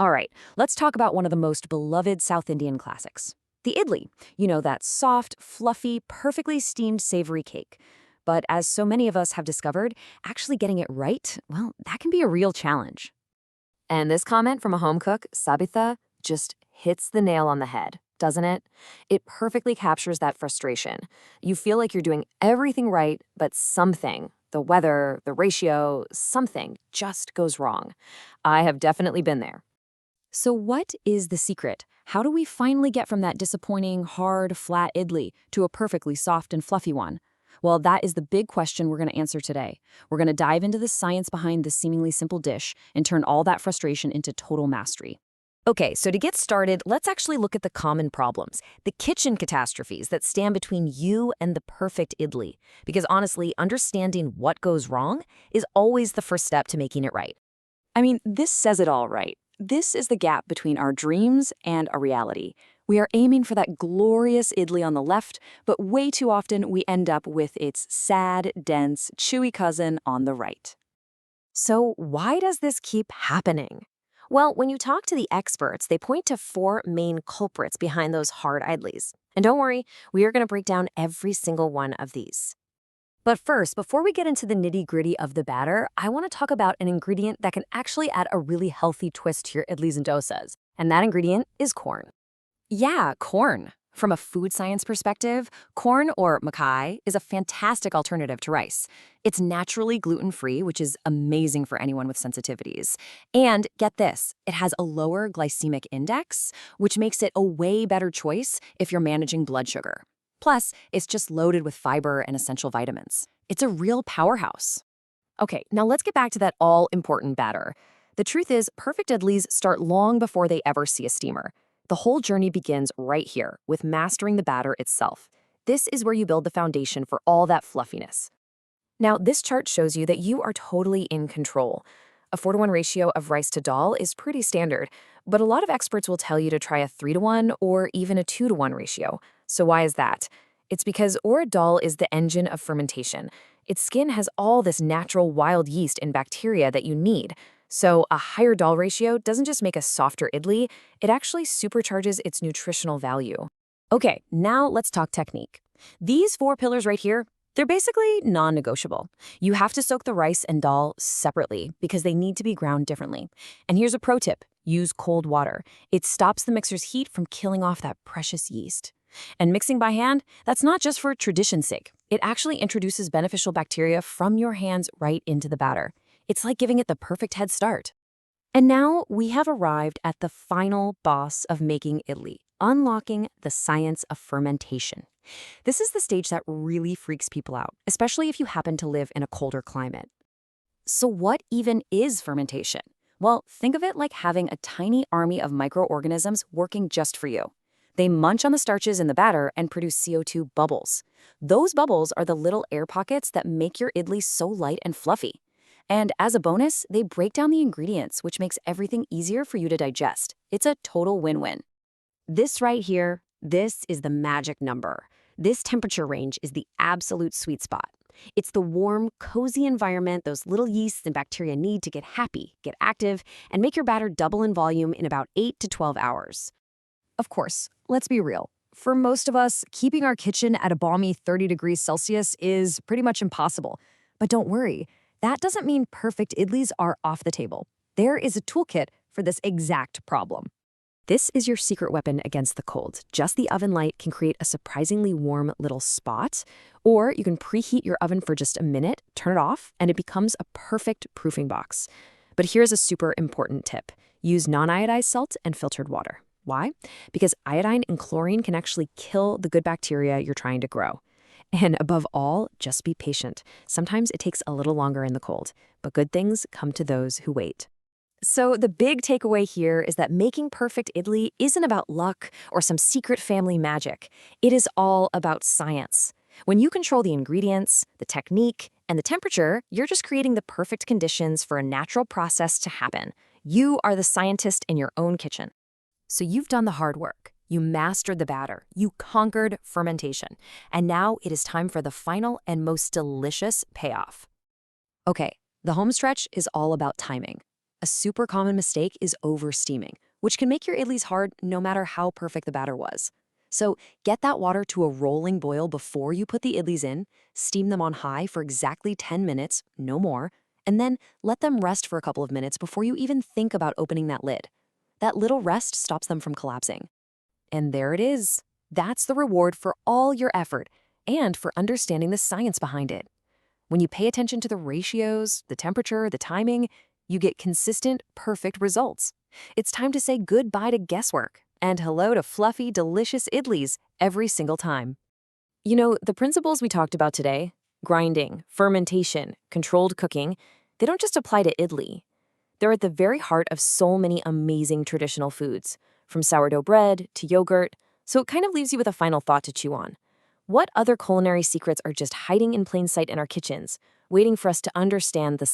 All right, let's talk about one of the most beloved South Indian classics, the idli. That soft, fluffy, perfectly steamed savory cake. But as so many of us have discovered, actually getting it right, well, that can be a real challenge. And this comment from a home cook, Sabitha, just hits the nail on the head, doesn't it? It perfectly captures that frustration. You feel like you're doing everything right, but something, the weather, the ratio, something just goes wrong. I have definitely been there. So what is the secret? How do we finally get from that disappointing, hard, flat idli to a perfectly soft and fluffy one? Well, that is the big question we're going to answer today. We're going to dive into the science behind this seemingly simple dish and turn all that frustration into total mastery. Okay, so to get started, let's actually look at the common problems, the kitchen catastrophes that stand between you and the perfect idli. Because honestly, understanding what goes wrong is always the first step to making it right. I mean, this says it all right. This is the gap between our dreams and our reality. We are aiming for that glorious idli on the left, but way too often we end up with its sad, dense, chewy cousin on the right. So why does this keep happening? Well, when you talk to the experts, they point to four main culprits behind those hard idlis. And don't worry, we are going to break down every single one of these. But first, before we get into the nitty-gritty of the batter, I want to talk about an ingredient that can actually add a really healthy twist to your idlis and dosas. And that ingredient is corn. Yeah, corn. From a food science perspective, corn or makai is a fantastic alternative to rice. It's naturally gluten-free, which is amazing for anyone with sensitivities. And get this, it has a lower glycemic index, which makes it a way better choice if you're managing blood sugar. Plus, it's just loaded with fiber and essential vitamins. It's a real powerhouse. Okay, now let's get back to that all-important batter. The truth is, perfect idlis start long before they ever see a steamer. The whole journey begins right here, with mastering the batter itself. This is where you build the foundation for all that fluffiness. Now, this chart shows you that you are totally in control. A 4-to-1 ratio of rice to dal is pretty standard, but a lot of experts will tell you to try a 3-to-1 or even a 2-to-1 ratio. So why is that? It's because urad dal is the engine of fermentation. Its skin has all this natural wild yeast and bacteria that you need. So a higher dal ratio doesn't just make a softer idli, it actually supercharges its nutritional value. Okay, now let's talk technique. These four pillars right here, they're basically non-negotiable. You have to soak the rice and dal separately because they need to be ground differently. And here's a pro tip, use cold water. It stops the mixer's heat from killing off that precious yeast. And mixing by hand, that's not just for tradition's sake. It actually introduces beneficial bacteria from your hands right into the batter. It's like giving it the perfect head start. And now we have arrived at the final boss of making idli, unlocking the science of fermentation. This is the stage that really freaks people out, especially if you happen to live in a colder climate. So what even is fermentation? Well, think of it like having a tiny army of microorganisms working just for you. They munch on the starches in the batter and produce CO2 bubbles. Those bubbles are the little air pockets that make your idli so light and fluffy. And as a bonus, they break down the ingredients, which makes everything easier for you to digest. It's a total win-win. This right here, this is the magic number. This temperature range is the absolute sweet spot. It's the warm, cozy environment those little yeasts and bacteria need to get happy, get active, and make your batter double in volume in about 8 to 12 hours. Of course, let's be real. For most of us, keeping our kitchen at a balmy 30 degrees Celsius is pretty much impossible. But don't worry, that doesn't mean perfect idlis are off the table. There is a toolkit for this exact problem. This is your secret weapon against the cold. Just the oven light can create a surprisingly warm little spot, or you can preheat your oven for just a minute, turn it off, and it becomes a perfect proofing box. But here's a super important tip. Use non-iodized salt and filtered water. Why? Because iodine and chlorine can actually kill the good bacteria you're trying to grow. And above all, just be patient. Sometimes it takes a little longer in the cold, but good things come to those who wait. So the big takeaway here is that making perfect idli isn't about luck or some secret family magic. It is all about science. When you control the ingredients, the technique, and the temperature, you're just creating the perfect conditions for a natural process to happen. You are the scientist in your own kitchen. So you've done the hard work. You mastered the batter. You conquered fermentation. And now it is time for the final and most delicious payoff. Okay, the home stretch is all about timing. A super common mistake is oversteaming, which can make your idlis hard no matter how perfect the batter was. So get that water to a rolling boil before you put the idlis in, steam them on high for exactly 10 minutes, no more, and then let them rest for a couple of minutes before you even think about opening that lid. That little rest stops them from collapsing. And there it is. That's the reward for all your effort and for understanding the science behind it. When you pay attention to the ratios, the temperature, the timing, you get consistent, perfect results. It's time to say goodbye to guesswork and hello to fluffy, delicious idlis every single time. You know, the principles we talked about today, grinding, fermentation, controlled cooking, they don't just apply to idli. They're at the very heart of so many amazing traditional foods, from sourdough bread to yogurt, so it kind of leaves you with a final thought to chew on. What other culinary secrets are just hiding in plain sight in our kitchens, waiting for us to understand the